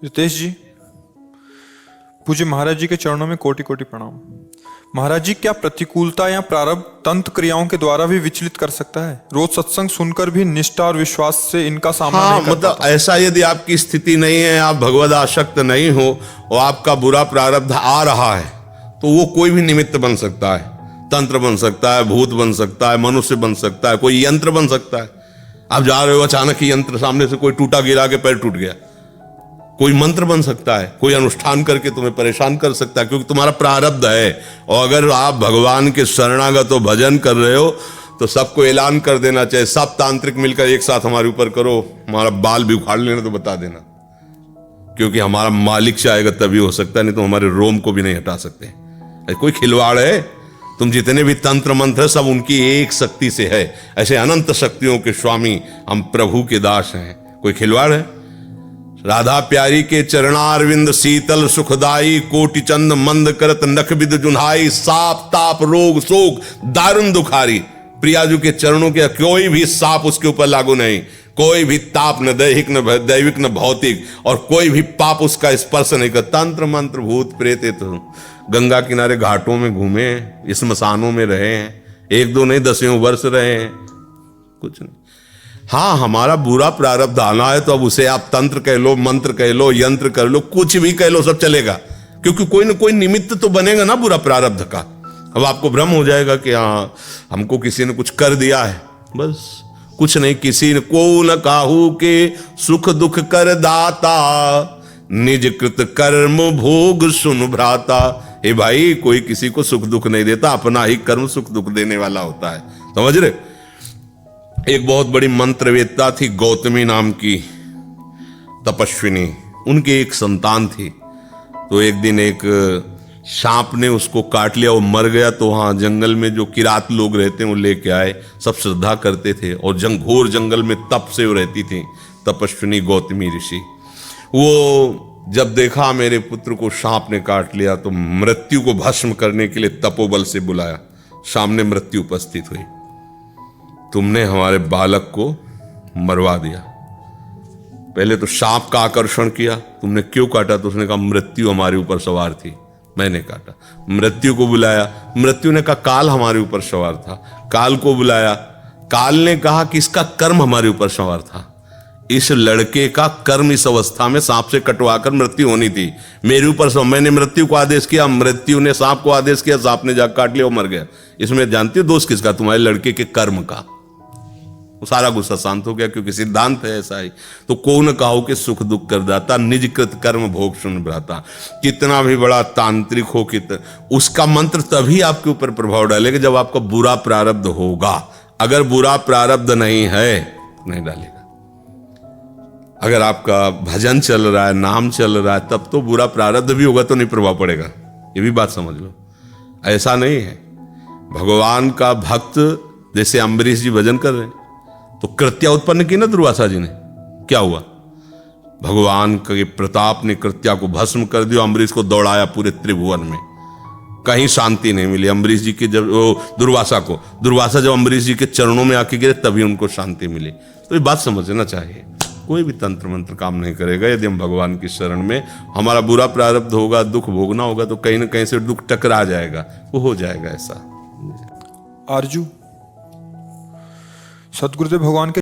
रितेश जी, पूज्य महाराज जी के चरणों में कोटि कोटि प्रणाम। महाराज जी, क्या प्रतिकूलता या प्रारब्ध तंत्र क्रियाओं के द्वारा भी विचलित कर सकता है? रोज सत्संग सुनकर भी निष्ठा और विश्वास से इनका सामना नहीं कर मतलब पाता। ऐसा यदि आपकी स्थिति नहीं है, आप भगवद आसक्त नहीं हो और आपका बुरा प्रारब्ध आ रहा है, तो वो कोई भी निमित्त बन सकता है। तंत्र बन सकता है, भूत बन सकता है, मनुष्य बन सकता है, कोई यंत्र बन सकता है। आप जा रहे हो, अचानक ही यंत्र सामने से कोई टूटा गिरा के पैर टूट गया। कोई मंत्र बन सकता है, कोई अनुष्ठान करके तुम्हें परेशान कर सकता है, क्योंकि तुम्हारा प्रारब्ध है। और अगर आप भगवान के शरणागत हो, भजन कर रहे हो, तो सबको ऐलान कर देना चाहिए, सब तांत्रिक मिलकर एक साथ हमारे ऊपर करो, हमारा बाल भी उखाड़ लेना तो बता देना, क्योंकि हमारा मालिक चाहेगा तभी हो सकता है, नहीं तो हमारे रोम को भी नहीं हटा सकते। कोई खिलवाड़ है? तुम जितने भी तंत्र मंत्र सब उनकी एक शक्ति से है। ऐसे अनंत शक्तियों के स्वामी हम प्रभु के दास हैं। कोई खिलवाड़ है? राधा प्यारी के चरणारविंद शीतल सुखदाई, कोटि चंद मंद करत नख विद जुन्हाई, साप ताप रोग शोक दारुण दुखारी। प्रियाजू के चरणों के कोई भी साप उसके ऊपर लागू नहीं, कोई भी ताप, न दैहिक न दैविक न भौतिक, और कोई भी पाप उसका स्पर्श नहीं कर। तंत्र मंत्र भूत प्रेत तो गंगा किनारे घाटों में घूमे, स्मशानों में रहे हैं, एक दो नहीं दसियों वर्ष रहे हैं, कुछ नहीं। हाँ, हमारा बुरा प्रारब्ध आना है तो अब उसे आप तंत्र कह लो, मंत्र कह लो, यंत्र कर लो, कुछ भी कह लो, सब चलेगा, क्योंकि कोई ना कोई निमित्त तो बनेगा ना बुरा प्रारब्ध का। अब आपको भ्रम हो जाएगा कि हाँ हमको किसी ने कुछ कर दिया है, बस कुछ नहीं। किसी ने को न काहू के सुख दुख कर दाता, निज कृत कर्म भोग सुन भ्राता। ए भाई, कोई किसी को सुख दुख नहीं देता, अपना ही कर्म सुख दुख देने वाला होता है, समझ रहे? एक बहुत बड़ी मंत्रवेत्ता थी, गौतमी नाम की तपस्विनी, उनकी एक संतान थी। तो एक दिन एक सांप ने उसको काट लिया, वो मर गया। तो वहाँ जंगल में जो किरात लोग रहते हैं वो लेके आए, सब श्रद्धा करते थे, और घोर जंगल में तप से वो रहती थी तपस्विनी गौतमी ऋषि। वो जब देखा मेरे पुत्र को सांप ने काट लिया, तो मृत्यु को भस्म करने के लिए तपोबल से बुलाया। सामने मृत्यु उपस्थित हुई। तुमने हमारे बालक को मरवा दिया। पहले तो सांप का आकर्षण किया, तुमने क्यों काटा? तो उसने कहा मृत्यु हमारे ऊपर सवार थी, मैंने काटा। मृत्यु को बुलाया, मृत्यु ने कहा काल हमारे ऊपर सवार था। काल को बुलाया, काल ने कहा कि इसका कर्म हमारे ऊपर सवार था। इस लड़के का कर्म इस अवस्था में सांप से कटवाकर मृत्यु होनी थी, मेरे ऊपर सवार। मैंने मृत्यु को आदेश किया, मृत्यु ने सांप को आदेश किया, सांप ने जाकर काट लिया, वो मर गया। इसमें जानती हो दोष किसका? तुम्हारे लड़के के कर्म का। सारा गुस्सा शांत हो गया, क्योंकि सिद्धांत है ऐसा ही। तो को न कहो कि सुख दुख कर दाता, निज कृत कर्म भोग सुन भ्राता। कितना भी बड़ा तांत्रिक हो, उसका मंत्र तभी आपके ऊपर प्रभाव डालेगा जब आपका बुरा प्रारब्ध होगा। अगर बुरा प्रारब्ध नहीं है, नहीं डालेगा। अगर आपका भजन चल रहा है, नाम चल रहा है, तब तो बुरा प्रारब्ध भी होगा तो नहीं प्रभाव पड़ेगा। ये भी बात समझ लो, ऐसा नहीं है। भगवान का भक्त, जैसे अम्बरीश जी भजन कर रहे हैं, तो कृत्या उत्पन्न की ना दुर्वासा जी ने, क्या हुआ? भगवान के प्रताप ने कृत्या को भस्म कर दिया, अम्बरीश को दौड़ाया पूरे त्रिभुवन में, कहीं शांति नहीं मिली। अम्बरीश जी के जब दुर्वासा जब अम्बरीश जी के चरणों में आके गिरे, तभी उनको शांति मिली। तो ये बात समझना चाहिए, कोई भी तंत्र मंत्र काम नहीं करेगा यदि हम भगवान की शरण में। हमारा बुरा प्रारब्ध होगा, दुख भोगना होगा, तो कहीं ना कहीं से दुख टकरा जाएगा, वो हो जाएगा ऐसा। आरजू, सतगुरुदेव भगवान के